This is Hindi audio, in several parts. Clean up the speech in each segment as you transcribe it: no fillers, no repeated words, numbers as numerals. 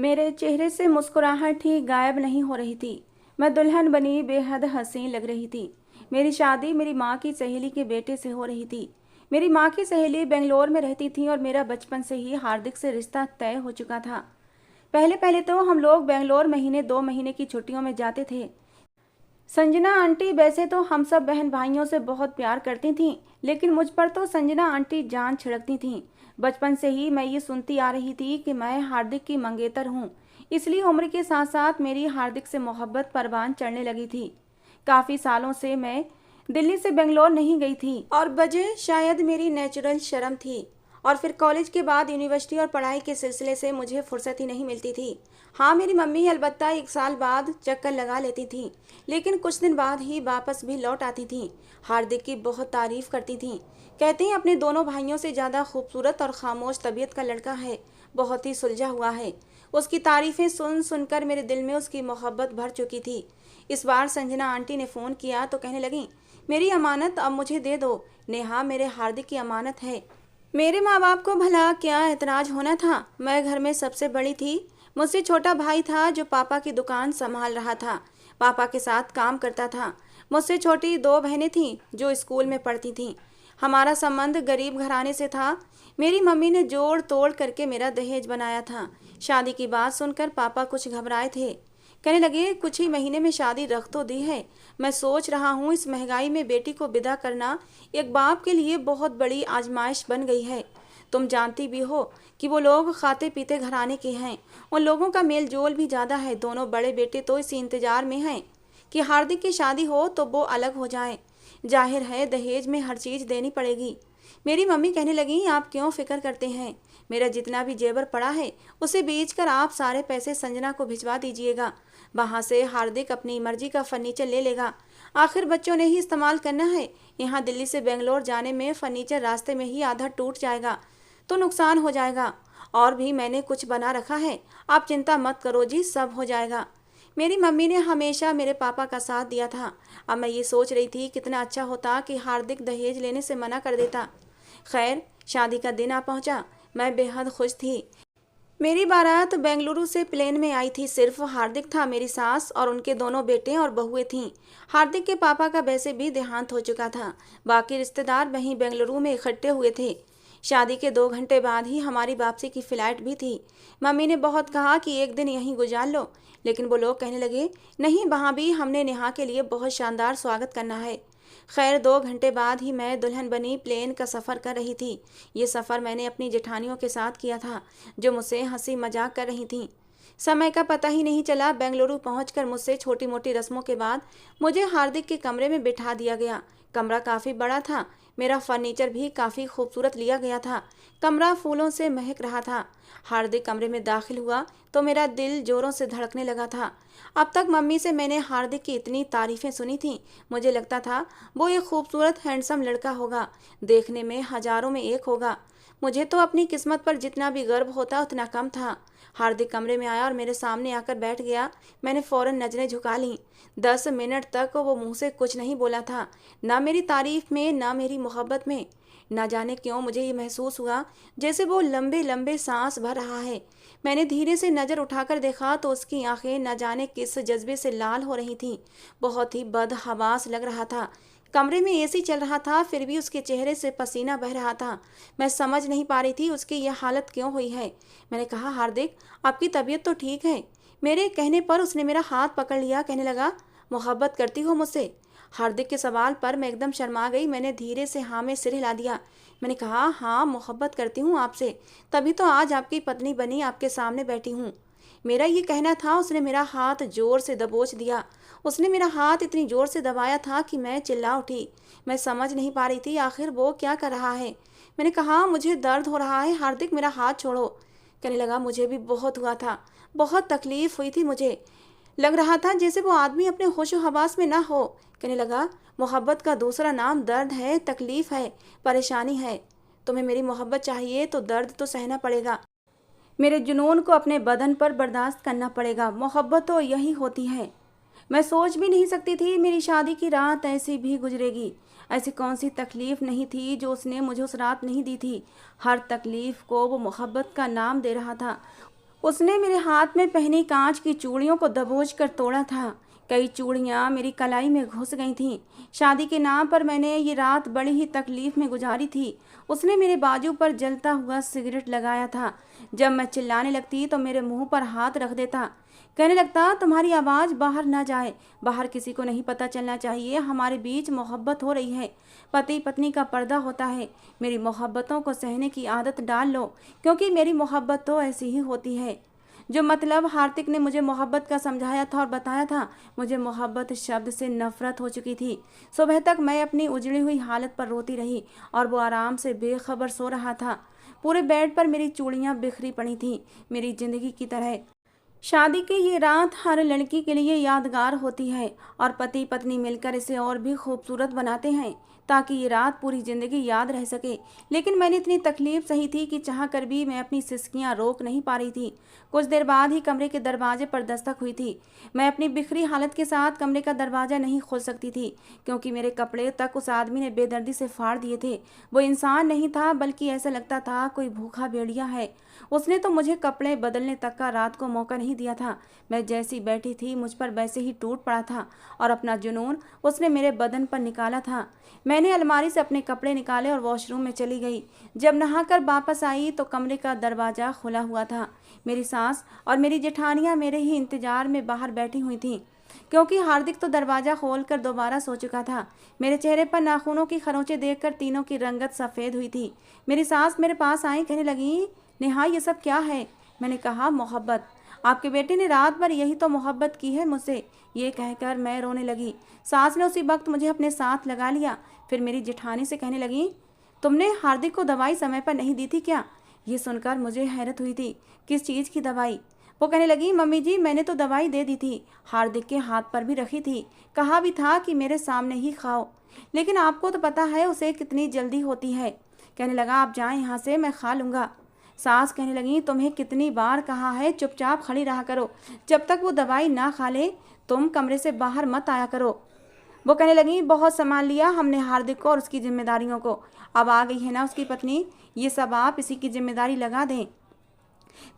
मेरे चेहरे से मुस्कुराहट ही गायब नहीं हो रही थी। मैं दुल्हन बनी बेहद हसीन लग रही थी। मेरी शादी मेरी माँ की सहेली के बेटे से हो रही थी। मेरी माँ की सहेली बेंगलोर में रहती थी और मेरा बचपन से ही हार्दिक से रिश्ता तय हो चुका था। पहले पहले तो हम लोग बेंगलोर महीने 2 महीने की छुट्टियों में जाते थे। संजना आंटी वैसे तो हम सब बहन भाइयों से बहुत प्यार करती थीं, लेकिन मुझ पर तो संजना आंटी जान छिड़कती थीं। बचपन से ही मैं ये सुनती आ रही थी कि मैं हार्दिक की मंगेतर हूँ, इसलिए उम्र के साथ साथ मेरी हार्दिक से मोहब्बत परवान चढ़ने लगी थी। काफ़ी सालों से मैं दिल्ली से बेंगलोर नहीं गई थी और वजह शायद मेरी नेचुरल शर्म थी। और फिर कॉलेज के बाद यूनिवर्सिटी और पढ़ाई के सिलसिले से मुझे फुर्सत ही नहीं मिलती थी। हाँ, मेरी मम्मी अलबत्ता 1 साल बाद चक्कर लगा लेती थी, लेकिन कुछ दिन बाद ही वापस भी लौट आती थी। हार्दिक की बहुत तारीफ करती थी। कहती हैं अपने दोनों भाइयों से ज़्यादा खूबसूरत और खामोश तबीयत का लड़का है, बहुत ही सुलझा हुआ है। उसकी तारीफें सुन सुनकर मेरे दिल में उसकी मोहब्बत भर चुकी थी। इस बार संजना आंटी ने फ़ोन किया तो कहने लगी, मेरी अमानत अब मुझे दे दो। नेहा मेरे हार्दिक की अमानत है। मेरे माँ बाप को भला क्या एतराज होना था। मैं घर में सबसे बड़ी थी। मुझसे छोटा भाई था जो पापा की दुकान संभाल रहा था, पापा के साथ काम करता था। मुझसे छोटी 2 बहनें थीं जो स्कूल में पढ़ती थीं। हमारा संबंध गरीब घराने से था। मेरी मम्मी ने जोड़ तोड़ करके मेरा दहेज बनाया था। शादी की बात सुनकर पापा कुछ घबराए थे। कहने लगे, कुछ ही महीने में शादी रख तो दी है। मैं सोच रहा हूँ इस महंगाई में बेटी को विदा करना एक बाप के लिए बहुत बड़ी आजमाइश बन गई है। तुम जानती भी हो कि वो लोग खाते पीते घराने के हैं। उन लोगों का मेल जोल भी ज़्यादा है। दोनों बड़े बेटे तो इसी इंतजार में हैं कि हार्दिक की शादी हो तो वो अलग हो जाए। जाहिर है दहेज में हर चीज़ देनी पड़ेगी। मेरी मम्मी कहने लगी, आप क्यों फिक्र करते हैं। मेरा जितना भी जेवर पड़ा है उसे बेचकर आप सारे पैसे संजना को भिजवा दीजिएगा। वहाँ से हार्दिक अपनी मर्जी का फर्नीचर ले लेगा। आखिर बच्चों ने ही इस्तेमाल करना है। यहाँ दिल्ली से बेंगलोर जाने में फर्नीचर रास्ते में ही आधा टूट जाएगा तो नुकसान हो जाएगा। और भी मैंने कुछ बना रखा है, आप चिंता मत करो जी, सब हो जाएगा। मेरी मम्मी ने हमेशा मेरे पापा का साथ दिया था। अब मैं ये सोच रही थी कितना अच्छा होता कि हार्दिक दहेज लेने से मना कर देता। खैर, शादी का दिन आ पहुंचा। मैं बेहद खुश थी। मेरी बारात बेंगलुरु से प्लेन में आई थी। सिर्फ हार्दिक था, मेरी सास और उनके दोनों बेटे और बहुएं थीं। हार्दिक के पापा का वैसे भी देहांत हो चुका था। बाकी रिश्तेदार वहीं बेंगलुरु में इकट्ठे हुए थे। शादी के 2 घंटे बाद ही हमारी वापसी की फ्लाइट भी थी। मम्मी ने बहुत कहा कि एक दिन यहीं गुजार लो, लेकिन वो लोग कहने लगे, नहीं, वहाँ भी हमने नेहा के लिए बहुत शानदार स्वागत करना है। खैर, 2 घंटे बाद ही मैं दुल्हन बनी प्लेन का सफ़र कर रही थी। ये सफ़र मैंने अपनी जेठानियों के साथ किया था जो मुझसे हंसी मजाक कर रही थीं। समय का पता ही नहीं चला। बेंगलुरु पहुंचकर मुझसे छोटी मोटी रस्मों के बाद मुझे हार्दिक के कमरे में बिठा दिया गया। कमरा काफ़ी बड़ा था। मेरा फर्नीचर भी काफ़ी खूबसूरत लिया गया था। कमरा फूलों से महक रहा था। हार्दिक कमरे में दाखिल हुआ तो मेरा दिल जोरों से धड़कने लगा था। अब तक मम्मी से मैंने हार्दिक की इतनी तारीफ़ें सुनी थीं। मुझे लगता था वो एक खूबसूरत हैंडसम लड़का होगा, देखने में हजारों में एक होगा। मुझे तो अपनी किस्मत पर जितना भी गर्व होता उतना कम था। हार्दिक कमरे में आया और मेरे सामने आकर बैठ गया। मैंने फौरन नजरें झुका लीं। 10 मिनट तक वो मुंह से कुछ नहीं बोला था, ना मेरी तारीफ में ना मेरी मोहब्बत में। ना जाने क्यों मुझे ये महसूस हुआ जैसे वो लंबे लंबे सांस भर रहा है। मैंने धीरे से नज़र उठाकर देखा तो उसकी आंखें न जाने किस जज्बे से लाल हो रही थीं। बहुत ही बदहवास लग रहा था। कमरे में एसी चल रहा था, फिर भी उसके चेहरे से पसीना बह रहा था। मैं समझ नहीं पा रही थी उसकी यह हालत क्यों हुई है। मैंने कहा, हार्दिक, आपकी तबीयत तो ठीक है। मेरे कहने पर उसने मेरा हाथ पकड़ लिया। कहने लगा, मोहब्बत करती हो मुझसे। हार्दिक के सवाल पर मैं एकदम शर्मा गई। मैंने धीरे से हाँ में सिर हिला दिया। मैंने कहा, हाँ, मोहब्बत करती हूँ आपसे, तभी तो आज आपकी पत्नी बनी आपके सामने बैठी हूँ। मेरा ये कहना था, उसने मेरा हाथ जोर से दबोच दिया। उसने मेरा हाथ इतनी जोर से दबाया था कि मैं चिल्ला उठी। मैं समझ नहीं पा रही थी आखिर वो क्या कर रहा है। मैंने कहा, मुझे दर्द हो रहा है हार्दिक, मेरा हाथ छोड़ो। कहने लगा, मुझे भी बहुत हुआ था, बहुत तकलीफ हुई थी मुझे। लग रहा था जैसे वो आदमी अपने होशो हवास में ना हो। कहने लगा, मोहब्बत का दूसरा नाम दर्द है, तकलीफ है, परेशानी है। तुम्हें मेरी मोहब्बत चाहिए तो दर्द तो सहना पड़ेगा। मेरे जुनून को अपने बदन पर बर्दाश्त करना पड़ेगा। मोहब्बत तो यही होती है। मैं सोच भी नहीं सकती थी मेरी शादी की रात ऐसी भी गुजरेगी। ऐसी कौन सी तकलीफ़ नहीं थी जो उसने मुझे उस रात नहीं दी थी। हर तकलीफ़ को वो मोहब्बत का नाम दे रहा था। उसने मेरे हाथ में पहनी कांच की चूड़ियों को दबोच कर तोड़ा था। कई चूड़ियां मेरी कलाई में घुस गई थीं। शादी के नाम पर मैंने ये रात बड़ी ही तकलीफ में गुजारी थी। उसने मेरे बाजू पर जलता हुआ सिगरेट लगाया था। जब मैं चिल्लाने लगती तो मेरे मुंह पर हाथ रख देता। कहने लगता, तुम्हारी आवाज़ बाहर ना जाए, बाहर किसी को नहीं पता चलना चाहिए, हमारे बीच मोहब्बत हो रही है, पति पत्नी का पर्दा होता है। मेरी मोहब्बतों को सहने की आदत डाल लो, क्योंकि मेरी मोहब्बत तो ऐसी ही होती है। जो मतलब हार्दिक ने मुझे मोहब्बत का समझाया था और बताया था, मुझे मोहब्बत शब्द से नफरत हो चुकी थी। सुबह तक मैं अपनी उजड़ी हुई हालत पर रोती रही और वो आराम से बेखबर सो रहा था। पूरे बेड पर मेरी चूड़ियां बिखरी पड़ी थीं, मेरी जिंदगी की तरह। शादी की ये रात हर लड़की के लिए यादगार होती है और पति पत्नी मिलकर इसे और भी खूबसूरत बनाते हैं ताकि ये रात पूरी ज़िंदगी याद रह सके। लेकिन मैंने इतनी तकलीफ सही थी कि चाह कर भी मैं अपनी सिसकियां रोक नहीं पा रही थी। कुछ देर बाद ही कमरे के दरवाजे पर दस्तक हुई थी। मैं अपनी बिखरी हालत के साथ कमरे का दरवाज़ा नहीं खोल सकती थी, क्योंकि मेरे कपड़े तक उस आदमी ने बेदर्दी से फाड़ दिए थे। वो इंसान नहीं था, बल्कि ऐसा लगता था कोई भूखा भेड़िया है। उसने तो मुझे कपड़े बदलने तक का रात को मौका नहीं दिया था। मैं जैसी बैठी थी मुझ पर वैसे ही टूट पड़ा था और अपना जुनून उसने मेरे बदन पर निकाला था। मैंने अलमारी से अपने कपड़े निकाले और वॉशरूम में चली गई। जब नहाकर वापस आई तो कमरे का दरवाज़ा खुला हुआ था। मेरी सास और मेरी जेठानियाँ मेरे ही इंतजार में बाहर बैठी हुई थीं, क्योंकि हार्दिक तो दरवाज़ा खोलकर दोबारा सो चुका था। मेरे चेहरे पर नाखूनों की खरोंचें देखकर तीनों की रंगत सफ़ेद हुई थी। मेरी सास मेरे पास आई, कहने लगी, नेहा ये सब क्या है? मैंने कहा, मोहब्बत। आपके बेटे ने रात भर यही तो मोहब्बत की है मुझसे। ये कहकर मैं रोने लगी। सास ने उसी वक्त मुझे अपने साथ लगा लिया। फिर मेरी जेठानी से कहने लगी, तुमने हार्दिक को दवाई समय पर नहीं दी थी क्या? ये सुनकर मुझे हैरत हुई थी। किस चीज़ की दवाई? वो कहने लगी, मम्मी जी मैंने तो दवाई दे दी थी, हार्दिक के हाथ पर भी रखी थी, कहा भी था कि मेरे सामने ही खाओ, लेकिन आपको तो पता है उसे कितनी जल्दी होती है। कहने लगा, आप जाएं यहाँ से, मैं खा लूँगा। सास कहने लगी, तुम्हें कितनी बार कहा है चुपचाप खड़ी रहा करो, जब तक वो दवाई ना खा ले तुम कमरे से बाहर मत आया करो। वो कहने लगी, बहुत संभाल लिया हमने हार्दिक को और उसकी जिम्मेदारियों को, अब आ गई है ना उसकी पत्नी, ये सब आप इसी की जिम्मेदारी लगा दें।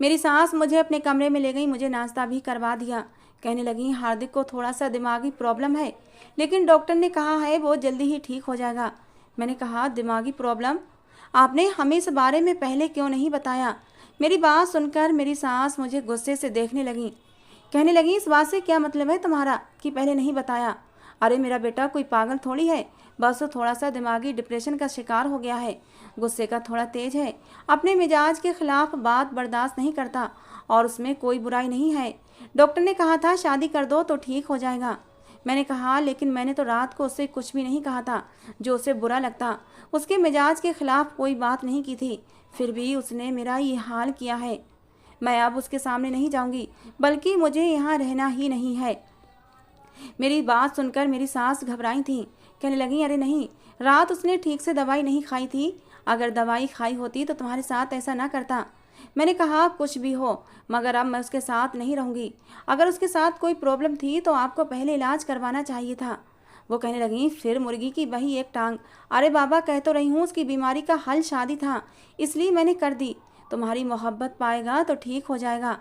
मेरी सास मुझे अपने कमरे में ले गई, मुझे नाश्ता भी करवा दिया। कहने लगी, हार्दिक को थोड़ा सा दिमागी प्रॉब्लम है, लेकिन डॉक्टर ने कहा है वो जल्दी ही ठीक हो जाएगा। मैंने कहा, दिमागी प्रॉब्लम? आपने हमें इस बारे में पहले क्यों नहीं बताया? मेरी बात सुनकर मेरी सास मुझे गुस्से से देखने लगी। कहने लगी, इस बात से क्या मतलब है तुम्हारा कि पहले नहीं बताया? अरे मेरा बेटा कोई पागल थोड़ी है, बस वो थोड़ा सा दिमागी डिप्रेशन का शिकार हो गया है, गुस्से का थोड़ा तेज है, अपने मिजाज के खिलाफ बात बर्दाश्त नहीं करता, और उसमें कोई बुराई नहीं है। डॉक्टर ने कहा था शादी कर दो तो ठीक हो जाएगा। मैंने कहा, लेकिन मैंने तो रात को उससे कुछ भी नहीं कहा था जो उसे बुरा लगता, उसके मिजाज के खिलाफ कोई बात नहीं की थी, फिर भी उसने मेरा ये हाल किया है। मैं अब उसके सामने नहीं जाऊंगी, बल्कि मुझे यहाँ रहना ही नहीं है। मेरी बात सुनकर मेरी सास घबराई थी। कहने लगी, अरे नहीं, रात उसने ठीक से दवाई नहीं खाई थी, अगर दवाई खाई होती तो तुम्हारे साथ ऐसा ना करता। मैंने कहा, कुछ भी हो, मगर अब मैं उसके साथ नहीं रहूँगी। अगर उसके साथ कोई प्रॉब्लम थी तो आपको पहले इलाज करवाना चाहिए था। वो कहने लगी, फिर मुर्गी की वही एक टांग। अरे बाबा, कह तो रही हूँ उसकी बीमारी का हल शादी था, इसलिए मैंने कर दी। तुम्हारी मोहब्बत पाएगा तो ठीक हो जाएगा,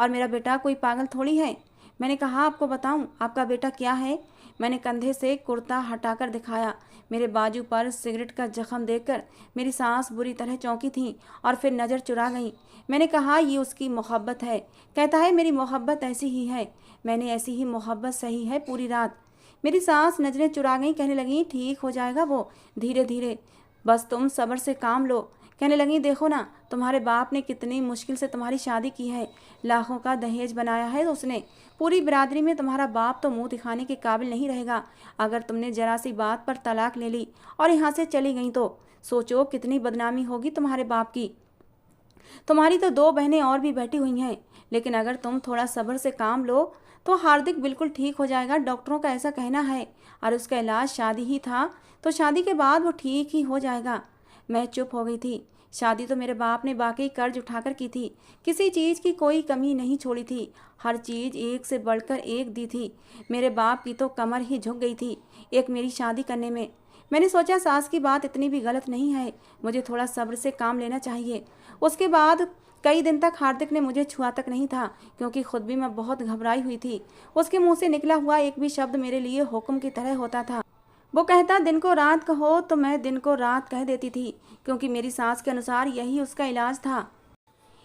और मेरा बेटा कोई पागल थोड़ी है। मैंने कहा, आपको बताऊं आपका बेटा क्या है? मैंने कंधे से कुर्ता हटाकर दिखाया। मेरे बाजू पर सिगरेट का जख्म देखकर मेरी सांस बुरी तरह चौंकी थी और फिर नज़र चुरा गई। मैंने कहा, ये उसकी मोहब्बत है। कहता है मेरी मोहब्बत ऐसी ही है। मैंने ऐसी ही मोहब्बत सही है पूरी रात। मेरी सांस नज़रें चुरा गई। कहने लगी, ठीक हो जाएगा वो धीरे धीरे, बस तुम सब्र से काम लो। कहने लगी, देखो ना, तुम्हारे बाप ने कितनी मुश्किल से तुम्हारी शादी की है, लाखों का दहेज बनाया है उसने। पूरी बिरादरी में तुम्हारा बाप तो मुंह दिखाने के काबिल नहीं रहेगा। अगर तुमने जरा सी बात पर तलाक ले ली और यहाँ से चली गई तो सोचो कितनी बदनामी होगी तुम्हारे बाप की। तुम्हारी तो 2 बहनें और भी बैठी हुई हैं, लेकिन अगर तुम थोड़ा सब्र से काम लो तो हार्दिक बिल्कुल ठीक हो जाएगा, डॉक्टरों का ऐसा कहना है, और उसका इलाज शादी ही था तो शादी के बाद वो ठीक ही हो जाएगा। मैं चुप हो गई थी। शादी तो मेरे बाप ने वाकई कर्ज उठाकर की थी, किसी चीज़ की कोई कमी नहीं छोड़ी थी, हर चीज़ एक से बढ़कर एक दी थी। मेरे बाप की तो कमर ही झुक गई थी एक मेरी शादी करने में। मैंने सोचा सास की बात इतनी भी गलत नहीं है, मुझे थोड़ा सब्र से काम लेना चाहिए। उसके बाद कई दिन तक हार्दिक ने मुझे छुआ तक नहीं था, क्योंकि खुद भी मैं बहुत घबराई हुई थी। उसके मुंह से निकला हुआ एक भी शब्द मेरे लिए हुक्म की तरह होता था। वो कहता दिन को रात कहो, तो मैं दिन को रात कह देती थी, क्योंकि मेरी सास के अनुसार यही उसका इलाज था।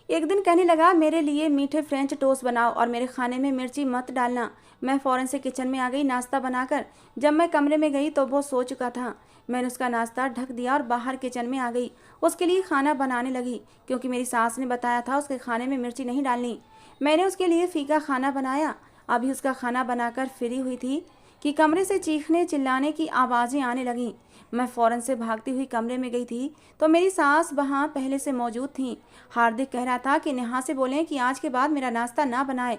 एक दिन कहने लगा, मेरे लिए मीठे फ्रेंच टोस्ट बनाओ और मेरे खाने में मिर्ची मत डालना। मैं फ़ौरन से किचन में आ गई नाश्ता बनाकर। जब मैं कमरे में गई तो वो सो चुका था। मैंने उसका नाश्ता ढक दिया और बाहर किचन में आ गई। उसके लिए खाना बनाने लगी, क्योंकि मेरी सास ने बताया था उसके खाने में मिर्ची नहीं डालनी। मैंने उसके लिए फीका खाना बनाया। अभी उसका खाना बनाकर फ्री हुई थी कि कमरे से चीखने चिल्लाने की आवाज़ें आने लगीं। मैं फ़ौरन से भागती हुई कमरे में गई थी तो मेरी सास वहाँ पहले से मौजूद थीं। हार्दिक कह रहा था कि नेहा से बोलें कि आज के बाद मेरा नाश्ता ना बनाए।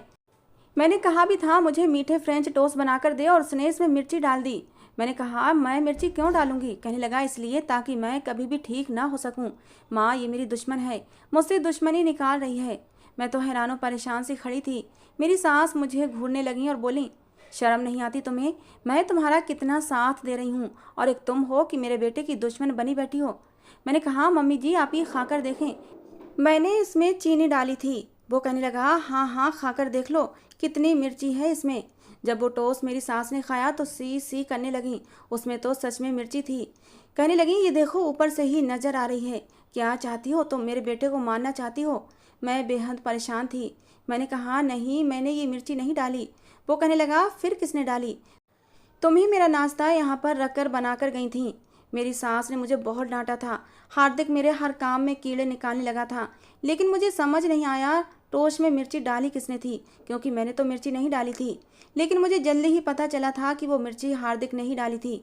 मैंने कहा भी था मुझे मीठे फ्रेंच टोस्ट बनाकर दे, और उसने इसमें मिर्ची डाल दी। मैंने कहा मैं मिर्ची क्यों डालूंगी? कहने लगा इसलिए ताकि मैं कभी भी ठीक ना हो सकूं। माँ, ये मेरी दुश्मन है, मुझसे दुश्मनी निकाल रही है। मैं तो हैरान परेशान सी खड़ी थी। मेरी सास मुझे घूरने लगी और बोली, शर्म नहीं आती तुम्हें? मैं तुम्हारा कितना साथ दे रही हूँ, और एक तुम हो कि मेरे बेटे की दुश्मन बनी बैठी हो। मैंने कहा मम्मी जी आप ये खाकर देखें, मैंने इसमें चीनी डाली थी। वो कहने लगा, हाँ हाँ खाकर देख लो कितनी मिर्ची है इसमें। जब वो टोस्ट मेरी सास ने खाया तो सी सी करने लगी। उसमें तो सच में मिर्ची थी। कहने लगी, ये देखो ऊपर से ही नजर आ रही है। क्या चाहती हो तुम? मेरे बेटे को मारना चाहती हो? मैं बेहद परेशान थी। मैंने कहा नहीं, मैंने ये मिर्ची नहीं डाली। वो कहने लगा, फिर किसने डाली? तुम ही मेरा नाश्ता यहाँ पर रखकर बनाकर गई थी। मेरी सास ने मुझे बहुत डांटा था। हार्दिक मेरे हर काम में कीड़े निकालने लगा था, लेकिन मुझे समझ नहीं आया टोस्ट में मिर्ची डाली किसने थी, क्योंकि मैंने तो मिर्ची नहीं डाली थी। लेकिन मुझे जल्दी ही पता चला था कि वो मिर्ची हार्दिक ने ही डाली थी।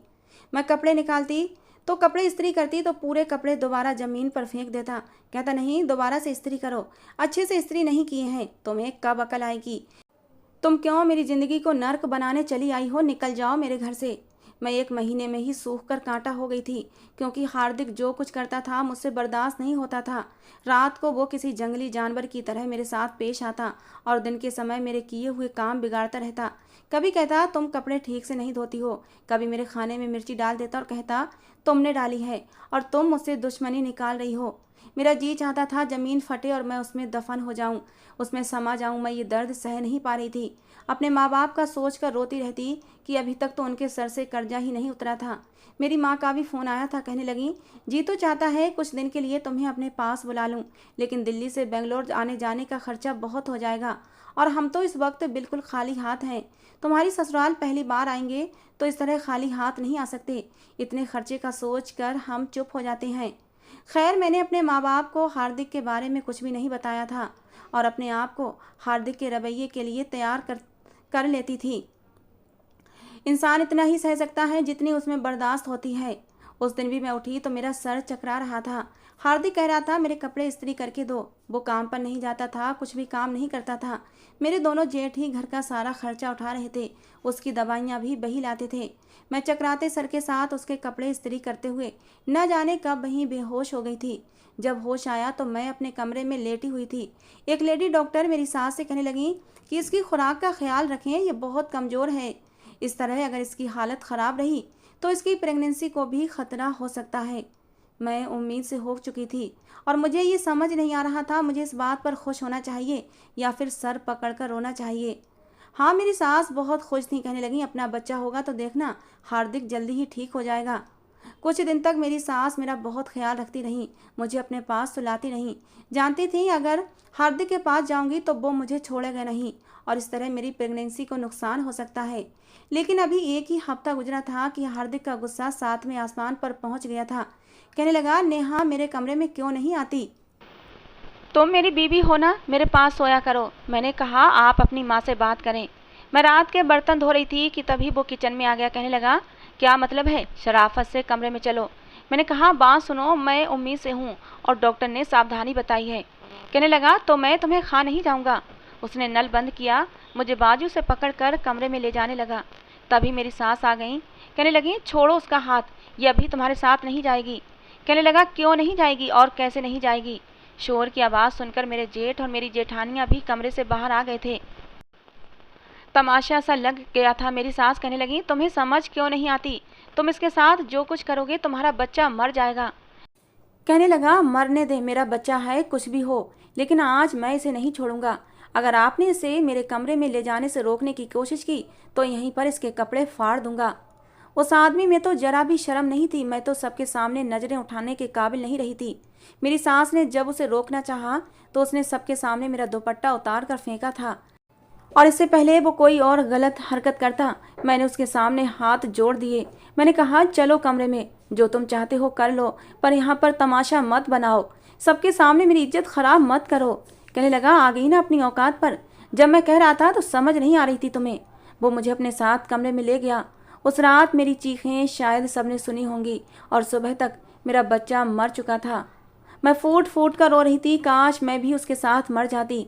मैं कपड़े निकालती तो कपड़े इस्त्री करती तो पूरे कपड़े दोबारा ज़मीन पर फेंक देता। कहता नहीं, दोबारा से इस्त्री करो, अच्छे से इस्त्री नहीं किए हैं। तुम्हें कब अकल आएगी? तुम क्यों मेरी ज़िंदगी को नर्क बनाने चली आई हो? निकल जाओ मेरे घर से। मैं 1 महीने में ही सूख कर कांटा हो गई थी, क्योंकि हार्दिक जो कुछ करता था मुझसे बर्दाश्त नहीं होता था। रात को वो किसी जंगली जानवर की तरह मेरे साथ पेश आता और दिन के समय मेरे किए हुए काम बिगाड़ता रहता। कभी कहता तुम कपड़े ठीक से नहीं धोती हो, कभी मेरे खाने में मिर्ची डाल देता और कहता तुमने डाली है और तुम मुझसे दुश्मनी निकाल रही हो। मेरा जी चाहता था ज़मीन फटे और मैं उसमें दफन हो जाऊं, उसमें समा जाऊं। मैं ये दर्द सह नहीं पा रही थी। अपने माँ बाप का सोच कर रोती रहती कि अभी तक तो उनके सर से कर्जा ही नहीं उतरा था। मेरी माँ का भी फ़ोन आया था। कहने लगी, जी तो चाहता है कुछ दिन के लिए तुम्हें अपने पास बुला लूँ, लेकिन दिल्ली से बेंगलोर आने जाने का खर्चा बहुत हो जाएगा, और हम तो इस वक्त बिल्कुल खाली हाथ हैं। तुम्हारी ससुराल पहली बार आएंगे तो इस तरह खाली हाथ नहीं आ सकते। इतने खर्चे का सोच कर हम चुप हो जाते हैं। खैर, मैंने अपने माँ बाप को हार्दिक के बारे में कुछ भी नहीं बताया था और अपने आप को हार्दिक के रवैये के लिए तैयार कर लेती थी। इंसान इतना ही सह सकता है जितनी उसमें बर्दाश्त होती है। उस दिन भी मैं उठी तो मेरा सर चकरा रहा था। हार्दिक कह रहा था मेरे कपड़े इस्त्री करके दो। वो काम पर नहीं जाता था, कुछ भी काम नहीं करता था। मेरे दोनों जेठ ही घर का सारा खर्चा उठा रहे थे, उसकी दवाइयाँ भी वही लाते थे। मैं चकराते सर के साथ उसके कपड़े इस्त्री करते हुए न जाने कब वहीं बेहोश हो गई थी। जब होश आया तो मैं अपने कमरे में लेटी हुई थी। एक लेडी डॉक्टर मेरी सास से कहने लगी कि इसकी खुराक का ख्याल रखें, ये बहुत कमज़ोर है। इस तरह अगर इसकी हालत ख़राब रही तो इसकी प्रेगनेंसी को भी खतरा हो सकता है। मैं उम्मीद से हो चुकी थी और मुझे ये समझ नहीं आ रहा था मुझे इस बात पर खुश होना चाहिए या फिर सर पकड़कर रोना चाहिए। हाँ, मेरी सास बहुत खुश थी। कहने लगी, अपना बच्चा होगा तो देखना, हार्दिक जल्दी ही ठीक हो जाएगा। कुछ दिन तक मेरी सास मेरा बहुत ख्याल रखती रही, मुझे अपने पास सुलाती रही। जानती थी अगर हार्दिक के पास जाऊंगी तो वो मुझे छोड़ेगा नहीं और इस तरह मेरी प्रेगनेंसी को नुकसान हो सकता है। लेकिन अभी 1 ही हफ्ता गुजरा था कि हार्दिक का गुस्सा 7वें आसमान पर पहुंच गया था। कहने लगा, नेहा मेरे कमरे में क्यों नहीं आती? तुम मेरी बीवी हो ना, मेरे पास सोया करो। मैंने कहा, आप अपनी माँ से बात करें। मैं रात के बर्तन धो रही थी कि तभी वो किचन में आ गया। कहने लगा, क्या मतलब है? शराफत से कमरे में चलो। मैंने कहा, बात सुनो, मैं उम्मीद से हूँ और डॉक्टर ने सावधानी बताई है। कहने लगा, तो मैं तुम्हें खा नहीं जाऊँगा। उसने नल बंद किया, मुझे बाजू से पकड़कर कमरे में ले जाने लगा। तभी मेरी सास आ गई। कहने लगी, छोड़ो उसका हाथ, ये अभी तुम्हारे साथ नहीं जाएगी। कहने लगा, क्यों नहीं जाएगी और कैसे नहीं जाएगी? शोर की आवाज़ सुनकर मेरे जेठ और मेरी जेठानियाँ भी कमरे से बाहर आ गए थे। तमाशा सा लग गया था। मेरी सास कहने लगी, तुम्हें समझ क्यों नहीं आती? तुम इसके साथ जो कुछ करोगे तुम्हारा बच्चा मर जाएगा। कहने लगा, मरने दे, मेरा बच्चा है कुछ भी हो, लेकिन आज मैं इसे नहीं छोड़ूंगा। अगर आपने इसे मेरे कमरे में ले जाने से रोकने की कोशिश की तो यहीं पर इसके कपड़े फाड़ दूंगा। उस आदमी में तो जरा भी शर्म नहीं थी। मैं तो सबके सामने नजरें उठाने के काबिल नहीं रही थी। मेरी सास ने जब उसे रोकना चाहा तो उसने सबके सामने मेरा दुपट्टा उतार कर फेंका था, और इससे पहले वो कोई और गलत हरकत करता मैंने उसके सामने हाथ जोड़ दिए। मैंने कहा, चलो कमरे में, जो तुम चाहते हो कर लो, पर यहाँ पर तमाशा मत बनाओ, सबके सामने मेरी इज्जत खराब मत करो। कहने लगा, आ गई ना अपनी औकात पर। जब मैं कह रहा था तो समझ नहीं आ रही थी तुम्हें। वो मुझे अपने साथ कमरे में ले गया। उस रात मेरी चीखें शायद सबने सुनी होंगी, और सुबह तक मेरा बच्चा मर चुका था। मैं फूट फूट कर रो रही थी, काश मैं भी उसके साथ मर जाती।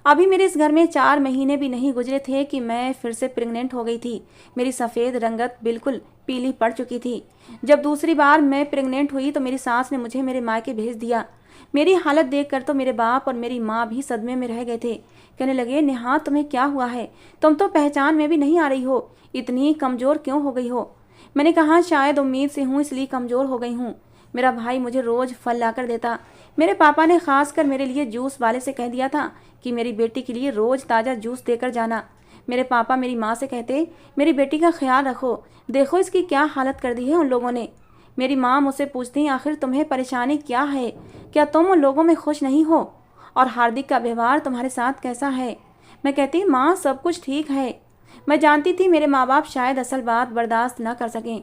अभी मेरे इस घर में 4 महीने भी नहीं गुजरे थे कि मैं फिर से प्रेग्नेंट हो गई थी। मेरी सफ़ेद रंगत बिल्कुल पीली पड़ चुकी थी। जब दूसरी बार मैं प्रेग्नेंट हुई तो मेरी सास ने मुझे मेरे मायके भेज दिया। मेरी हालत देखकर तो मेरे बाप और मेरी माँ भी सदमे में रह गए थे। कहने लगे, नेहा तुम्हें क्या हुआ है? तुम तो पहचान में भी नहीं आ रही हो, इतनी कमज़ोर क्यों हो गई हो? मैंने कहा, शायद उम्मीद से हूँ इसलिए कमज़ोर हो गई हूँ। मेरा भाई मुझे रोज़ फल लाकर देता। मेरे पापा ने खास कर मेरे लिए जूस वाले से कह दिया था कि मेरी बेटी के लिए रोज़ ताज़ा जूस देकर जाना। मेरे पापा मेरी माँ से कहते, मेरी बेटी का ख्याल रखो, देखो इसकी क्या हालत कर दी है उन लोगों ने। मेरी माँ मुझसे पूछती, आखिर तुम्हें परेशानी क्या है? क्या तुम उन लोगों में खुश नहीं हो? और हार्दिक का व्यवहार तुम्हारे साथ कैसा है? मैं कहती, माँ सब कुछ ठीक है। मैं जानती थी मेरे माँ बाप शायद असल बात बर्दाश्त न कर सकें।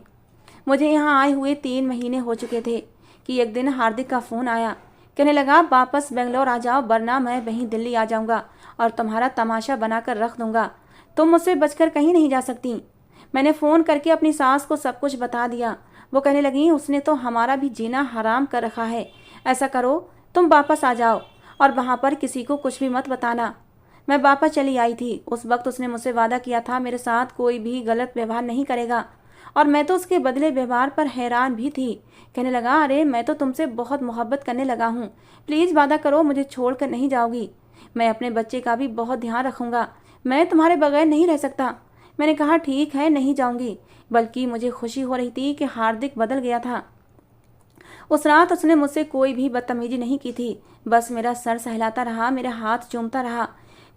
मुझे यहाँ आए हुए 3 महीने हो चुके थे कि एक दिन हार्दिक का फ़ोन आया। कहने लगा, वापस बेंगलोर आ जाओ, वरना मैं वहीं दिल्ली आ जाऊँगा और तुम्हारा तमाशा बनाकर रख दूँगा। तुम मुझसे बचकर कहीं नहीं जा सकती। मैंने फ़ोन करके अपनी सास को सब कुछ बता दिया। वो कहने लगी, उसने तो हमारा भी जीना हराम कर रखा है। ऐसा करो, तुम वापस आ जाओ और वहाँ पर किसी को कुछ भी मत बताना। मैं वापस चली आई थी। उस वक्त उसने मुझसे वादा किया था मेरे साथ कोई भी गलत व्यवहार नहीं करेगा, और मैं तो उसके बदले व्यवहार पर हैरान भी थी। कहने लगा, अरे मैं तो तुमसे बहुत मोहब्बत करने लगा हूँ, प्लीज़ वादा करो मुझे छोड़कर नहीं जाओगी। मैं अपने बच्चे का भी बहुत ध्यान रखूँगा, मैं तुम्हारे बगैर नहीं रह सकता। मैंने कहा, ठीक है, नहीं जाऊँगी। बल्कि मुझे खुशी हो रही थी कि हार्दिक बदल गया था। उस रात उसने मुझसे कोई भी बदतमीजी नहीं की थी, बस मेरा सर सहलाता रहा, मेरे हाथ चूमता रहा,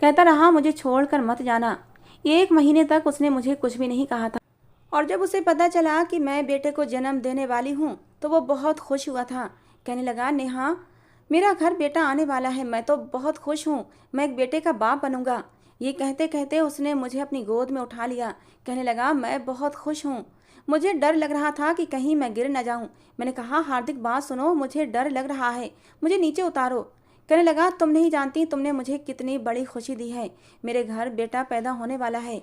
कहता रहा, मुझे छोड़कर मत जाना। 1 महीने तक उसने मुझे कुछ भी नहीं कहा था, और जब उसे पता चला कि मैं बेटे को जन्म देने वाली हूँ तो वो बहुत खुश हुआ था। कहने लगा, नेहा मेरा घर बेटा आने वाला है, मैं तो बहुत खुश हूँ, मैं एक बेटे का बाप बनूंगा। ये कहते कहते उसने मुझे अपनी गोद में उठा लिया। कहने लगा, मैं बहुत खुश हूँ, मुझे डर लग रहा था कि कहीं मैं गिर न जाऊँ। मैंने कहा, हार्दिक बात सुनो, मुझे डर लग रहा है, मुझे नीचे उतारो। कहने लगा, तुम नहीं जानती तुमने मुझे कितनी बड़ी खुशी दी है, मेरे घर बेटा पैदा होने वाला है।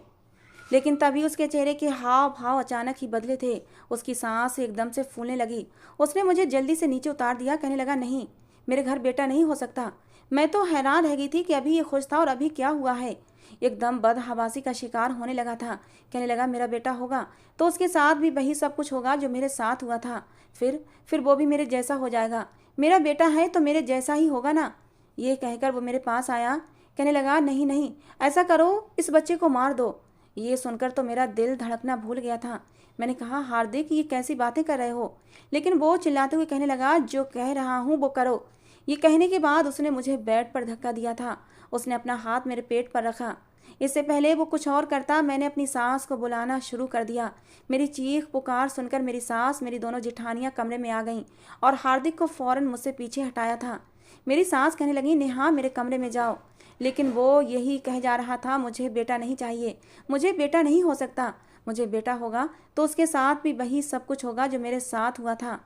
लेकिन तभी उसके चेहरे के हाव भाव अचानक ही बदले थे। उसकी सांस एकदम से फूलने लगी। उसने मुझे जल्दी से नीचे उतार दिया। कहने लगा, नहीं, मेरे घर बेटा नहीं हो सकता। मैं तो हैरान रह गई थी कि अभी ये खुश था और अभी क्या हुआ है। एकदम बदहवासी का शिकार होने लगा था। कहने लगा, मेरा बेटा होगा तो उसके साथ भी वही सब कुछ होगा जो मेरे साथ हुआ था। फिर वो भी मेरे जैसा हो जाएगा। मेरा बेटा है तो मेरे जैसा ही होगा ना। ये कहकर वो मेरे पास आया। कहने लगा, नहीं नहीं, ऐसा करो, इस बच्चे को मार दो। ये सुनकर तो मेरा दिल धड़कना भूल गया था। मैंने कहा, हार्दिक ये कैसी बातें कर रहे हो? लेकिन वो चिल्लाते हुए कहने लगा, जो कह रहा हूँ वो करो। ये कहने के बाद उसने मुझे बेड पर धक्का दिया था। उसने अपना हाथ मेरे पेट पर रखा। इससे पहले वो कुछ और करता, मैंने अपनी सास को बुलाना शुरू कर दिया। मेरी चीख पुकार सुनकर मेरी सास, मेरी दोनों जिठानियाँ कमरे में आ गईं और हार्दिक को फौरन मुझसे पीछे हटाया था। मेरी सास कहने लगी, नेहा मेरे कमरे में जाओ। लेकिन वो यही कह जा रहा था, मुझे बेटा नहीं चाहिए, मुझे बेटा नहीं हो सकता। मुझे बेटा होगा तो उसके साथ भी वही सब कुछ होगा जो मेरे साथ हुआ था।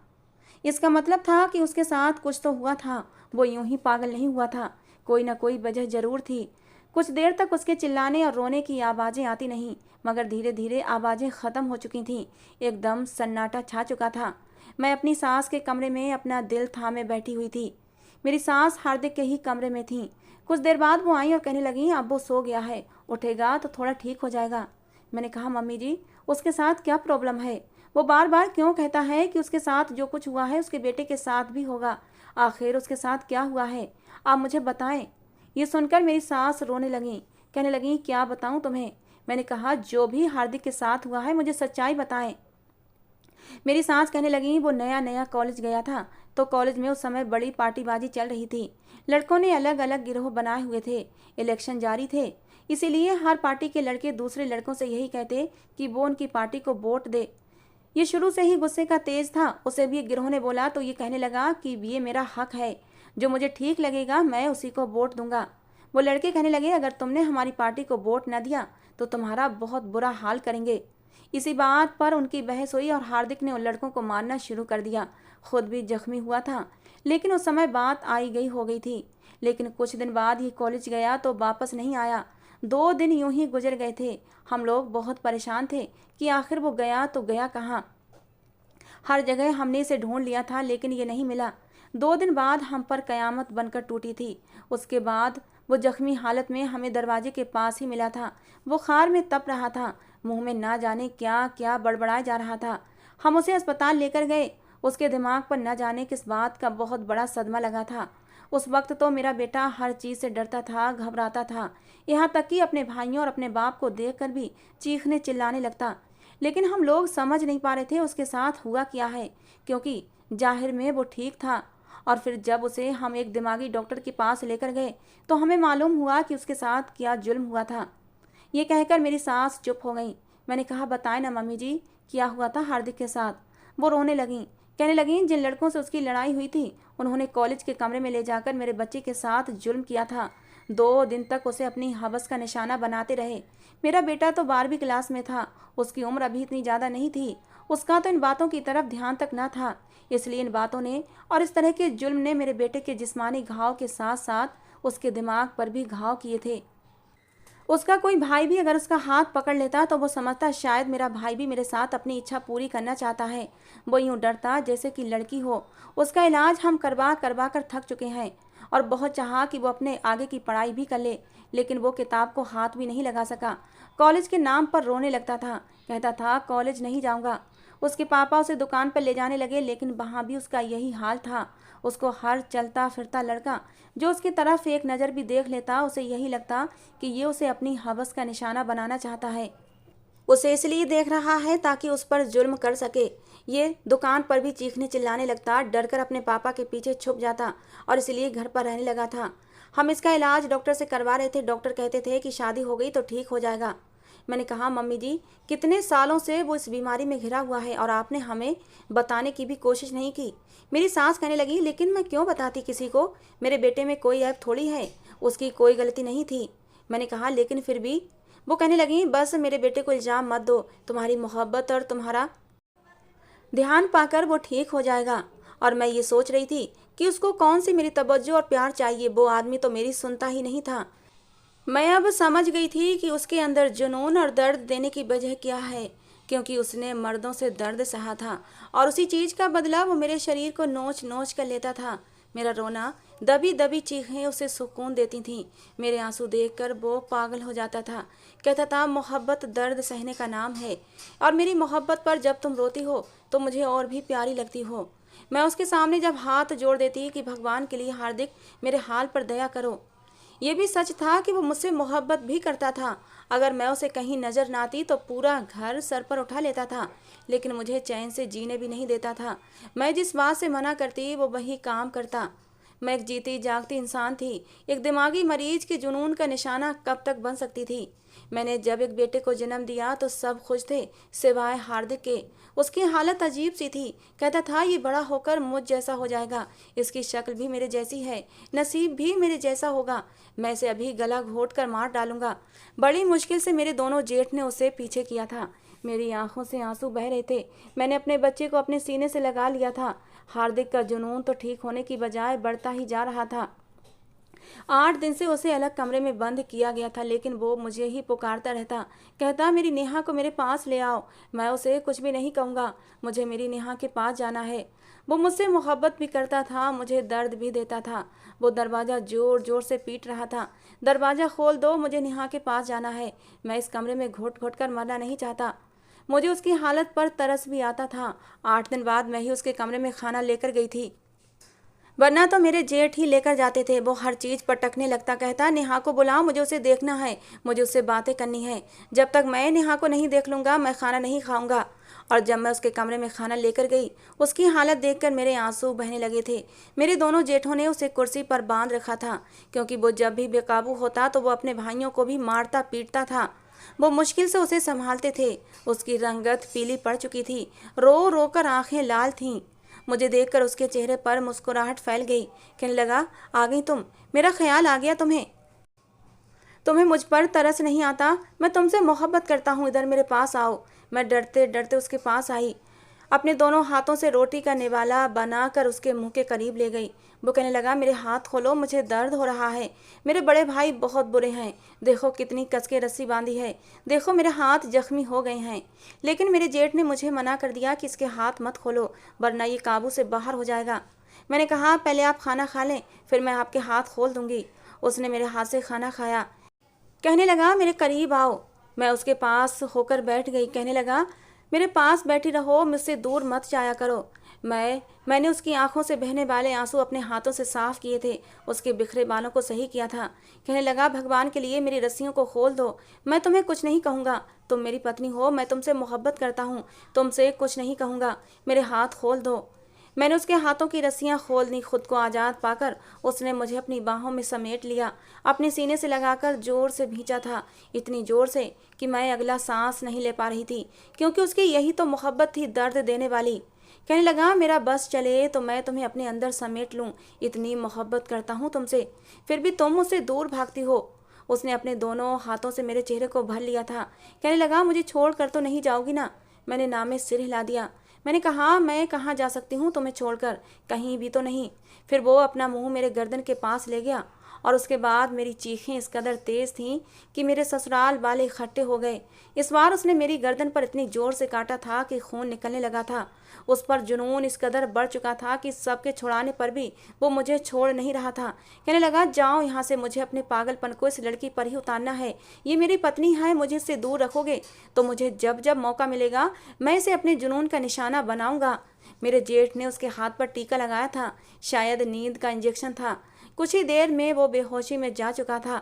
इसका मतलब था कि उसके साथ कुछ तो हुआ था, वो यूं ही पागल नहीं हुआ था, कोई ना कोई वजह जरूर थी। कुछ देर तक उसके चिल्लाने और रोने की आवाज़ें आती नहीं, मगर धीरे धीरे आवाज़ें ख़त्म हो चुकी थीं। एकदम सन्नाटा छा चुका था। मैं अपनी सास के कमरे में अपना दिल थामे बैठी हुई थी। मेरी सास हार्दिक के ही कमरे में थी। कुछ देर बाद वो आई और कहने लगी, अब वो सो गया है, उठेगा तो थोड़ा ठीक हो जाएगा। मैंने कहा, मम्मी जी उसके साथ क्या प्रॉब्लम है? वो बार बार क्यों कहता है कि उसके साथ जो कुछ हुआ है उसके बेटे के साथ भी होगा? आखिर उसके साथ क्या हुआ है, आप मुझे बताएं। ये सुनकर मेरी सास रोने लगी। कहने लगी, क्या बताऊं तुम्हें? मैंने कहा, जो भी हार्दिक के साथ हुआ है मुझे सच्चाई बताएं। मेरी सास कहने लगी, वो नया नया कॉलेज गया था तो कॉलेज में उस समय बड़ी पार्टीबाजी चल रही थी। लड़कों ने अलग अलग गिरोह बनाए हुए थे। इलेक्शन जारी थे, इसीलिए हर पार्टी के लड़के दूसरे लड़कों से यही कहते कि वो उनकी पार्टी को वोट दे। ये शुरू से ही गुस्से का तेज था। उसे भी एक गिरोह ने बोला तो ये कहने लगा कि ये मेरा हक है, जो मुझे ठीक लगेगा मैं उसी को वोट दूंगा। वो लड़के कहने लगे, अगर तुमने हमारी पार्टी को वोट न दिया तो तुम्हारा बहुत बुरा हाल करेंगे। इसी बात पर उनकी बहस हुई और हार्दिक ने उन लड़कों को मारना शुरू कर दिया। खुद भी जख्मी हुआ था, लेकिन उस समय बात आई गई हो गई थी। लेकिन कुछ दिन बाद ये कॉलेज गया तो वापस नहीं आया। 2 दिन यूं ही गुजर गए थे। हम लोग बहुत परेशान थे कि आखिर वो गया तो गया कहाँ। हर जगह हमने इसे ढूंढ लिया था, लेकिन ये नहीं मिला। 2 दिन बाद हम पर कयामत बनकर टूटी थी। उसके बाद वो जख्मी हालत में हमें दरवाजे के पास ही मिला था। बुखार में तप रहा था, मुंह में ना जाने क्या क्या बड़बड़ाया जा रहा था। हम उसे अस्पताल लेकर गए। उसके दिमाग पर न जाने किस बात का बहुत बड़ा सदमा लगा था। उस वक्त तो मेरा बेटा हर चीज़ से डरता था, घबराता था, यहाँ तक कि अपने भाइयों और अपने बाप को देखकर भी चीखने चिल्लाने लगता। लेकिन हम लोग समझ नहीं पा रहे थे उसके साथ हुआ क्या है, क्योंकि जाहिर में वो ठीक था। और फिर जब उसे हम एक दिमागी डॉक्टर के पास लेकर गए तो हमें मालूम हुआ कि उसके साथ क्या जुल्म हुआ था। ये कहकर मेरी सास चुप हो गई। मैंने कहा, बताएं ना मम्मी जी, क्या हुआ था हार्दिक के साथ। वो रोने लगी, कहने लगी जिन लड़कों से उसकी लड़ाई हुई थी उन्होंने कॉलेज के कमरे में ले जाकर मेरे बच्चे के साथ जुल्म किया था। 2 दिन तक उसे अपनी हवस का निशाना बनाते रहे। मेरा बेटा तो 12वीं क्लास में था, उसकी उम्र अभी इतनी ज़्यादा नहीं थी। उसका तो इन बातों की तरफ ध्यान तक न था। इसलिए इन बातों ने और इस तरह के जुल्म ने मेरे बेटे के जिस्मानी घाव के साथ साथ उसके दिमाग पर भी घाव किए थे। उसका कोई भाई भी अगर उसका हाथ पकड़ लेता तो वो समझता शायद मेरा भाई भी मेरे साथ अपनी इच्छा पूरी करना चाहता है। वो यूं डरता जैसे कि लड़की हो। उसका इलाज हम करवा करवा कर थक चुके हैं और बहुत चाहा कि वो अपने आगे की पढ़ाई भी कर ले, लेकिन वो किताब को हाथ भी नहीं लगा सका। कॉलेज के नाम पर रोने लगता था, कहता था कॉलेज नहीं जाऊंगा। उसके पापा उसे दुकान पर ले जाने लगे, लेकिन वहाँ भी उसका यही हाल था। उसको हर चलता फिरता लड़का जो उसकी तरफ एक नज़र भी देख लेता उसे यही लगता कि ये उसे अपनी हवस का निशाना बनाना चाहता है। उसे इसलिए देख रहा है ताकि उस पर जुल्म कर सके। ये दुकान पर भी चीखने चिल्लाने लगता, डरकर अपने पापा के पीछे छुप जाता और इसलिए घर पर रहने लगा था। हम इसका इलाज डॉक्टर से करवा रहे थे। डॉक्टर कहते थे कि शादी हो गई तो ठीक हो जाएगा। मैंने कहा, मम्मी जी, कितने सालों से वो इस बीमारी में घिरा हुआ है और आपने हमें बताने की भी कोशिश नहीं की। मेरी सास कहने लगी, लेकिन मैं क्यों बताती किसी को, मेरे बेटे में कोई ऐप थोड़ी है, उसकी कोई गलती नहीं थी। मैंने कहा, लेकिन फिर भी। वो कहने लगी, बस मेरे बेटे को इल्ज़ाम मत दो, तुम्हारी मोहब्बत और तुम्हारा ध्यान पाकर वो ठीक हो जाएगा। और मैं ये सोच रही थी कि उसको कौन सी मेरी तवज्जो और प्यार चाहिए, वो आदमी तो मेरी सुनता ही नहीं था। मैं अब समझ गई थी कि उसके अंदर जुनून और दर्द देने की वजह क्या है, क्योंकि उसने मर्दों से दर्द सहा था और उसी चीज़ का बदला वो मेरे शरीर को नोच नोच कर लेता था। मेरा रोना, दबी दबी चीखें उसे सुकून देती थीं। मेरे आंसू देखकर वो पागल हो जाता था। कहता था, मोहब्बत दर्द सहने का नाम है और मेरी मोहब्बत पर जब तुम रोती हो तो मुझे और भी प्यारी लगती हो। मैं उसके सामने जब हाथ जोड़ देती कि भगवान के लिए हार्दिक मेरे हाल पर दया करो। ये भी सच था कि वो मुझसे मोहब्बत भी करता था। अगर मैं उसे कहीं नजर ना आती तो पूरा घर सर पर उठा लेता था, लेकिन मुझे चैन से जीने भी नहीं देता था। मैं जिस बात से मना करती वो वही काम करता। मैं एक जीती जागती इंसान थी। एक दिमागी मरीज के जुनून का निशाना कब तक बन सकती थी। मैंने जब एक बेटे को जन्म दिया तो सब खुश थे सिवाय हार्दिक के। उसकी हालत अजीब सी थी। कहता था, ये बड़ा होकर मुझ जैसा हो जाएगा, इसकी शक्ल भी मेरे जैसी है, नसीब भी मेरे जैसा होगा, मैं इसे अभी गला घोट कर मार डालूंगा। बड़ी मुश्किल से मेरे दोनों जेठ ने उसे पीछे किया था। मेरी आंखों से आंसू बह रहे थे। मैंने अपने बच्चे को अपने सीने से लगा लिया था। हार्दिक का जुनून तो ठीक होने की बजाय बढ़ता ही जा रहा था। 8 दिन से उसे अलग कमरे में बंद किया गया था, लेकिन वो मुझे ही पुकारता रहता। कहता, मेरी नेहा को मेरे पास ले आओ। मैं उसे कुछ भी नहीं कहूँगा, मुझे मेरी नेहा के पास जाना है। वो मुझसे मोहब्बत भी करता था, मुझे दर्द भी देता था। वो दरवाज़ा जोर जोर से पीट रहा था, दरवाज़ा खोल दो, मुझे नेहा के पास जाना है। मैं इस कमरे में घुट घुट कर मरना नहीं चाहता। मुझे उसकी हालत पर तरस भी आता था। 8 दिन बाद मैं ही उसके कमरे में खाना लेकर गई थी। वरना तो मेरे जेठ ही लेकर जाते थे। वो हर चीज़ पटकने लगता, कहता नेहा को बुलाओ, मुझे उसे देखना है, मुझे उससे बातें करनी है। जब तक मैं नेहा को नहीं देख लूँगा मैं खाना नहीं खाऊंगा। और जब मैं उसके कमरे में खाना लेकर गई, उसकी हालत देखकर मेरे आंसू बहने लगे थे। मेरे दोनों जेठों ने उसे कुर्सी पर बांध रखा था, क्योंकि वो जब भी बेकाबू होता तो वो अपने भाइयों को भी मारता पीटता था। वो मुश्किल से उसे संभालते थे। उसकी रंगत पीली पड़ चुकी थी, रो रो कर आंखें लाल थीं। मुझे देखकर उसके चेहरे पर मुस्कुराहट फैल गई। कहने लगा, आ गई तुम, मेरा ख्याल आ गया तुम्हें। तुम्हें मुझ पर तरस नहीं आता? मैं तुमसे मोहब्बत करता हूँ, इधर मेरे पास आओ। मैं डरते डरते उसके पास आई, अपने दोनों हाथों से रोटी का निवाला बनाकर उसके मुंह के करीब ले गई। वो कहने लगा, मेरे हाथ खोलो, मुझे दर्द हो रहा है। मेरे बड़े भाई बहुत बुरे हैं, देखो कितनी कस के रस्सी बांधी है, देखो मेरे हाथ जख्मी हो गए हैं। लेकिन मेरे जेठ ने मुझे मना कर दिया कि इसके हाथ मत खोलो, वरना ये काबू से बाहर हो जाएगा। मैंने कहा, पहले आप खाना खा लें, फिर मैं आपके हाथ खोल दूंगी। उसने मेरे हाथ से खाना खाया। कहने लगा, मेरे करीब आओ। मैं उसके पास होकर बैठ गई। कहने लगा, मेरे पास बैठी रहो, मुझसे दूर मत जाया करो। मैंने उसकी आंखों से बहने वाले आंसू अपने हाथों से साफ किए थे, उसके बिखरे बालों को सही किया था। कहने लगा, भगवान के लिए मेरी रस्सियों को खोल दो, मैं तुम्हें कुछ नहीं कहूँगा, तुम मेरी पत्नी हो, मैं तुमसे मोहब्बत करता हूँ, तुमसे कुछ नहीं कहूँगा, मेरे हाथ खोल दो। मैंने उसके हाथों की रस्सियां खोल दी। खुद को आज़ाद पाकर उसने मुझे अपनी बाहों में समेट लिया, अपने सीने से लगाकर जोर से भींचा था, इतनी जोर से कि मैं अगला सांस नहीं ले पा रही थी, क्योंकि उसकी यही तो मोहब्बत थी, दर्द देने वाली। कहने लगा, मेरा बस चले तो मैं तुम्हें अपने अंदर समेट लूं, इतनी मोहब्बत करता हूं तुमसे, फिर भी तुम मुझसे दूर भागती हो। उसने अपने दोनों हाथों से मेरे चेहरे को भर लिया था। कहने लगा, मुझे छोड़ कर तो नहीं जाओगी ना? मैंने नाम में सिर हिला दिया। मैंने कहा, मैं कहाँ जा सकती हूँ तुम्हें छोड़कर, कहीं भी तो नहीं। फिर वो अपना मुंह मेरे गर्दन के पास ले गया, और उसके बाद मेरी चीखें इस कदर तेज थीं कि मेरे ससुराल वाले इकट्ठे हो गए। इस बार उसने मेरी गर्दन पर इतनी जोर से काटा था कि खून निकलने लगा था। उस पर जुनून इस कदर बढ़ चुका था कि सबके छुड़ाने पर भी वो मुझे छोड़ नहीं रहा था। कहने लगा, जाओ यहाँ से, मुझे अपने पागलपन को इस लड़की पर ही उतारना है। ये मेरी पत्नी है, मुझे इससे दूर रखोगे तो मुझे जब जब मौका मिलेगा मैं इसे अपने जुनून का निशाना बनाऊंगा। मेरे जेठ ने उसके हाथ पर टीका लगाया था, शायद नींद का इंजेक्शन था। कुछ ही देर में वो बेहोशी में जा चुका था।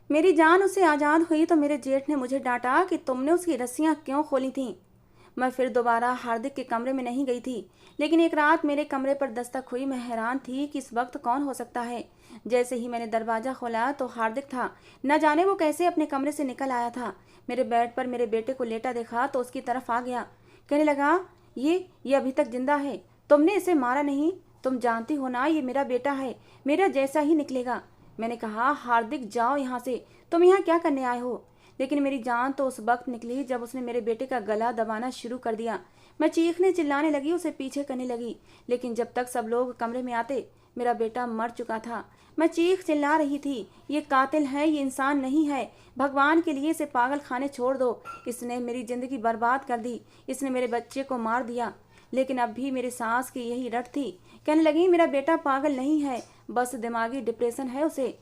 मेरी जान उससे आज़ाद हुई तो मेरे जेठ ने मुझे डांटा कि तुमने उसकी रस्सियां क्यों खोली थीं। मैं फिर दोबारा हार्दिक के कमरे में नहीं गई थी, लेकिन एक रात मेरे कमरे पर दस्तक हुई। मैं हैरान थी कि इस वक्त कौन हो सकता है। जैसे ही मैंने दरवाज़ा खोला तो हार्दिक था। न जाने वो कैसे अपने कमरे से निकल आया था। मेरे बेड पर मेरे बेटे को लेटा देखा तो उसकी तरफ आ गया। कहने लगा, ये अभी तक जिंदा है, तुमने इसे मारा नहीं, तुम जानती हो ना ये मेरा बेटा है, मेरा जैसा ही निकलेगा। मैंने कहा, हार्दिक जाओ यहाँ से, तुम यहाँ क्या करने आए हो? लेकिन मेरी जान तो उस वक्त निकली जब उसने मेरे बेटे का गला दबाना शुरू कर दिया। मैं चीखने चिल्लाने लगी, उसे पीछे करने लगी, लेकिन जब तक सब लोग कमरे में आते मेरा बेटा मर चुका था। मैं चीख चिल्ला रही थी, ये कातिल है, ये इंसान नहीं है, भगवान के लिए इसे पागल खाने छोड़ दो, इसने मेरी जिंदगी बर्बाद कर दी, इसने मेरे बच्चे को मार दिया। लेकिन अब भी मेरी सांस की यही रट थी। कहने लगी, मेरा बेटा पागल नहीं है, बस दिमागी डिप्रेशन है उसे।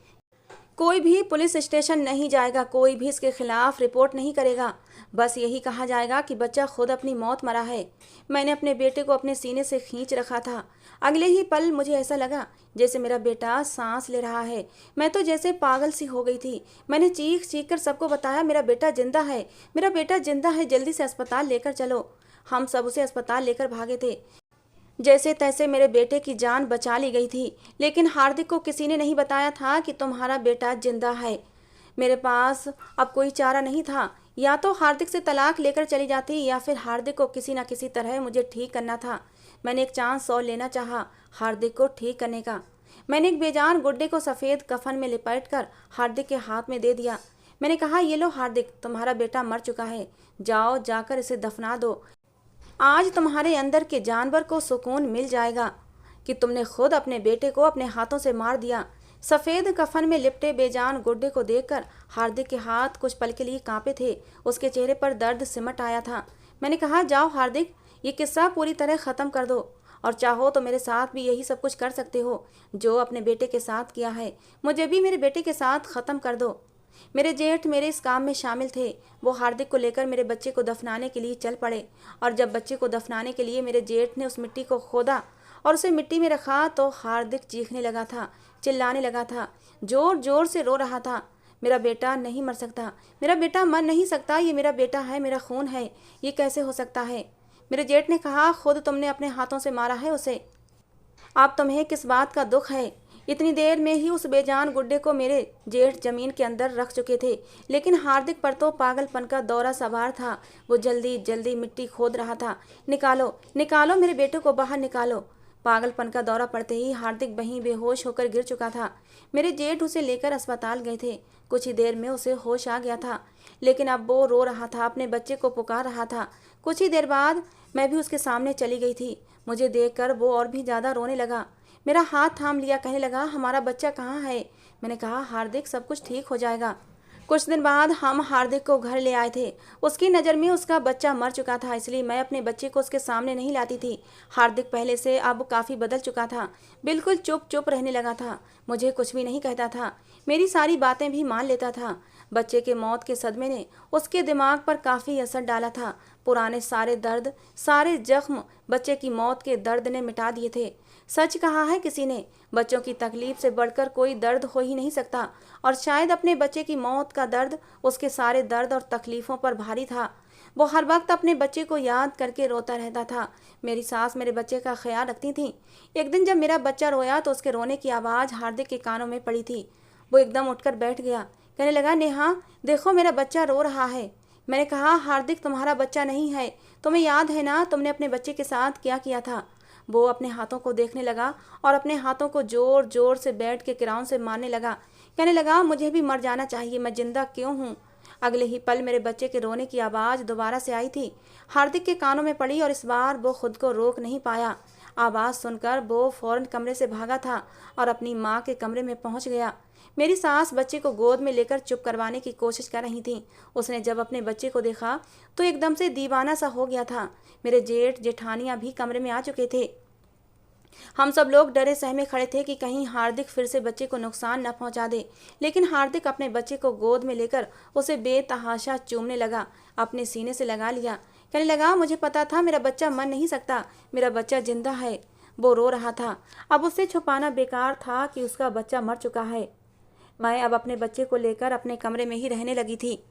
कोई भी पुलिस स्टेशन नहीं जाएगा, कोई भी इसके खिलाफ रिपोर्ट नहीं करेगा, बस यही कहा जाएगा कि बच्चा खुद अपनी मौत मरा है। मैंने अपने बेटे को अपने सीने से खींच रखा था। अगले ही पल मुझे ऐसा लगा जैसे मेरा बेटा सांस ले रहा है। मैं तो जैसे पागल सी हो गई थी। मैंने चीख चीख कर सबको बताया, मेरा बेटा जिंदा है, मेरा बेटा जिंदा है, जल्दी से अस्पताल लेकर चलो। हम सब उसे अस्पताल लेकर भागे थे। जैसे तैसे मेरे बेटे की जान बचा ली गई थी, लेकिन हार्दिक को किसी ने नहीं बताया था कि तुम्हारा बेटा जिंदा है। मेरे पास अब कोई चारा नहीं था, या तो हार्दिक से तलाक लेकर चली जाती या फिर हार्दिक को किसी न किसी तरह मुझे ठीक करना था। मैंने एक चांस और लेना चाहा हार्दिक को ठीक करने का। मैंने एक बेजान गुड्डे को सफ़ेद कफन में लिपट कर हार्दिक के हाथ में दे दिया। मैंने कहा, ये लो हार्दिक, तुम्हारा बेटा मर चुका है, जाओ जाकर इसे दफना दो। आज तुम्हारे अंदर के जानवर को सुकून मिल जाएगा कि तुमने खुद अपने बेटे को अपने हाथों से मार दिया। सफ़ेद कफन में लिपटे बेजान गुड्डे को देखकर हार्दिक के हाथ कुछ पल के लिए कांपे थे, उसके चेहरे पर दर्द सिमट आया था। मैंने कहा, जाओ हार्दिक, ये किस्सा पूरी तरह ख़त्म कर दो, और चाहो तो मेरे साथ भी यही सब कुछ कर सकते हो जो अपने बेटे के साथ किया है, मुझे भी मेरे बेटे के साथ ख़त्म कर दो। मेरे जेठ मेरे इस काम में शामिल थे। वो हार्दिक को लेकर मेरे बच्चे को दफनाने के लिए चल पड़े, और जब बच्चे को दफनाने के लिए मेरे जेठ ने उस मिट्टी को खोदा और उसे मिट्टी में रखा तो हार्दिक चीखने लगा था, चिल्लाने लगा था, जोर जोर से रो रहा था। मेरा बेटा नहीं मर सकता, मेरा बेटा मर नहीं सकता, ये मेरा बेटा है, मेरा खून है, ये कैसे हो सकता है। मेरे जेठ ने कहा, खुद तुमने अपने हाथों से मारा है उसे, अब तुम्हें किस बात का दुख है। इतनी देर में ही उस बेजान गुड्डे को मेरे जेठ जमीन के अंदर रख चुके थे, लेकिन हार्दिक पर तो पागलपन का दौरा सवार था। वो जल्दी जल्दी मिट्टी खोद रहा था। निकालो निकालो, मेरे बेटे को बाहर निकालो। पागलपन का दौरा पड़ते ही हार्दिक वहीं बेहोश होकर गिर चुका था। मेरे जेठ उसे लेकर अस्पताल गए थे। कुछ ही देर में उसे होश आ गया था, लेकिन अब वो रो रहा था, अपने बच्चे को पुकार रहा था। कुछ ही देर बाद मैं भी उसके सामने चली गई थी। मुझे देखकर वो और भी ज़्यादा रोने लगा। मेरा हाथ थाम लिया, कहने लगा, हमारा बच्चा कहाँ है। मैंने कहा, हार्दिक, सब कुछ ठीक हो जाएगा। कुछ दिन बाद हम हार्दिक को घर ले आए थे। उसकी नज़र में उसका बच्चा मर चुका था, इसलिए मैं अपने बच्चे को उसके सामने नहीं लाती थी। हार्दिक पहले से अब काफ़ी बदल चुका था, बिल्कुल चुप चुप रहने लगा था, मुझे कुछ भी नहीं कहता था, मेरी सारी बातें भी मान लेता था। बच्चे के मौत के सदमे ने उसके दिमाग पर काफ़ी असर डाला था। पुराने सारे दर्द, सारे जख्म बच्चे की मौत के दर्द ने मिटा दिए थे। सच कहा है किसी ने, बच्चों की तकलीफ से बढ़कर कोई दर्द हो ही नहीं सकता, और शायद अपने बच्चे की मौत का दर्द उसके सारे दर्द और तकलीफ़ों पर भारी था। वो हर वक्त अपने बच्चे को याद करके रोता रहता था। मेरी सास मेरे बच्चे का ख्याल रखती थी। एक दिन जब मेरा बच्चा रोया तो उसके रोने की आवाज़ हार्दिक के कानों में पड़ी थी। वो एकदम उठकर बैठ गया, कहने लगा, नेहा देखो, मेरा बच्चा रो रहा है। मैंने कहा, हार्दिक तुम्हारा बच्चा नहीं है, तुम्हें याद है ना तुमने अपने बच्चे के साथ क्या किया था। वो अपने हाथों को देखने लगा और अपने हाथों को जोर जोर से बेड के किराउन से मारने लगा। कहने लगा, मुझे भी मर जाना चाहिए, मैं जिंदा क्यों हूँ। अगले ही पल मेरे बच्चे के रोने की आवाज़ दोबारा से आई थी। हार्दिक के कानों में पड़ी और इस बार वो खुद को रोक नहीं पाया। आवाज़ सुनकर वो फौरन कमरे से भागा था और अपनी माँ के कमरे में पहुँच गया। मेरी सास बच्चे को गोद में लेकर चुप करवाने की कोशिश कर रही थी। उसने जब अपने बच्चे को देखा तो एकदम से दीवाना सा हो गया था। मेरे जेठ जेठानियाँ भी कमरे में आ चुके थे। हम सब लोग डरे सहमे खड़े थे कि कहीं हार्दिक फिर से बच्चे को नुकसान न पहुंचा दे, लेकिन हार्दिक अपने बच्चे को गोद में लेकर उसे बेतहाशा चूमने लगा, अपने सीने से लगा लिया। कहने लगा, मुझे पता था मेरा बच्चा मर नहीं सकता, मेरा बच्चा जिंदा है। वो रो रहा था। अब उससे छुपाना बेकार था कि उसका बच्चा मर चुका है। मैं अब अपने बच्चे को लेकर अपने कमरे में ही रहने लगी थी,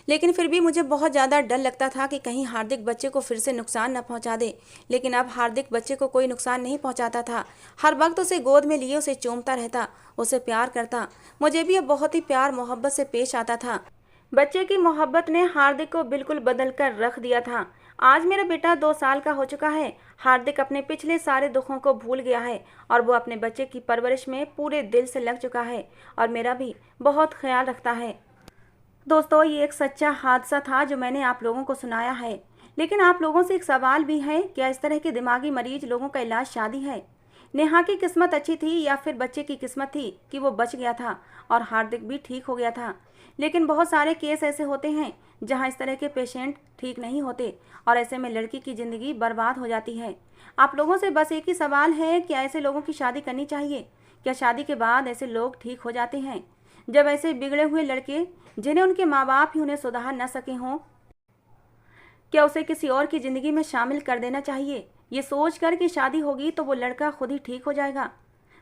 लेकिन फिर भी मुझे बहुत ज़्यादा डर लगता था कि कहीं हार्दिक बच्चे को फिर से नुकसान न पहुंचा दे। लेकिन अब हार्दिक बच्चे को कोई नुकसान नहीं पहुंचाता था। हर वक्त उसे गोद में लिए उसे चूमता रहता, उसे प्यार करता। मुझे भी अब बहुत ही प्यार मोहब्बत से पेश आता था। बच्चे की मोहब्बत ने हार्दिक को बिल्कुल बदल कर रख दिया था। आज मेरा बेटा 2 साल का हो चुका है। हार्दिक अपने पिछले सारे दुखों को भूल गया है और वो अपने बच्चे की परवरिश में पूरे दिल से लग चुका है और मेरा भी बहुत ख्याल रखता है। दोस्तों, ये एक सच्चा हादसा था जो मैंने आप लोगों को सुनाया है, लेकिन आप लोगों से एक सवाल भी है, क्या इस तरह के दिमागी मरीज लोगों का इलाज शादी है? नेहा की किस्मत अच्छी थी या फिर बच्चे की किस्मत थी कि वो बच गया था और हार्दिक भी ठीक हो गया था? लेकिन बहुत सारे केस ऐसे होते हैं जहां इस तरह के पेशेंट ठीक नहीं होते और ऐसे में लड़की की ज़िंदगी बर्बाद हो जाती है। आप लोगों से बस एक ही सवाल है, क्या ऐसे लोगों की शादी करनी चाहिए? क्या शादी के बाद ऐसे लोग ठीक हो जाते हैं? जब ऐसे बिगड़े हुए लड़के जिन्हें उनके माँ बाप ही उन्हें सुधार न सके हों, क्या उसे किसी और की ज़िंदगी में शामिल कर देना चाहिए, ये सोचकर कि शादी होगी तो वो लड़का खुद ही ठीक हो जाएगा?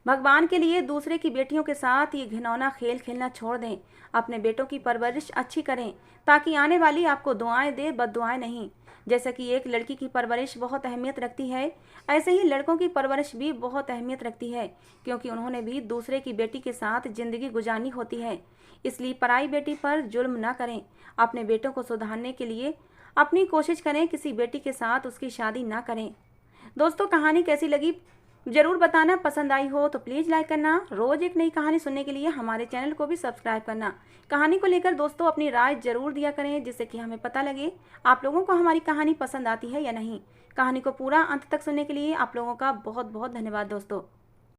भगवान के लिए दूसरे की बेटियों के साथ ये घिनौना खेल खेलना छोड़ दें। अपने बेटों की परवरिश अच्छी करें ताकि आने वाली आपको दुआएं दे, बद्दुआएं नहीं। जैसा कि एक लड़की की परवरिश बहुत अहमियत रखती है, ऐसे ही लड़कों की परवरिश भी बहुत अहमियत रखती है, क्योंकि उन्होंने भी दूसरे की बेटी के साथ ज़िंदगी गुजारनी होती है। इसलिए पराई बेटी पर जुल्म न करें। अपने बेटों को सुधारने के लिए अपनी कोशिश करें, किसी बेटी के साथ उसकी शादी ना करें। दोस्तों, कहानी कैसी लगी ज़रूर बताना। पसंद आई हो तो प्लीज़ लाइक करना। रोज़ एक नई कहानी सुनने के लिए हमारे चैनल को भी सब्सक्राइब करना। कहानी को लेकर दोस्तों अपनी राय ज़रूर दिया करें, जिससे कि हमें पता लगे आप लोगों को हमारी कहानी पसंद आती है या नहीं। कहानी को पूरा अंत तक सुनने के लिए आप लोगों का बहुत बहुत धन्यवाद दोस्तों।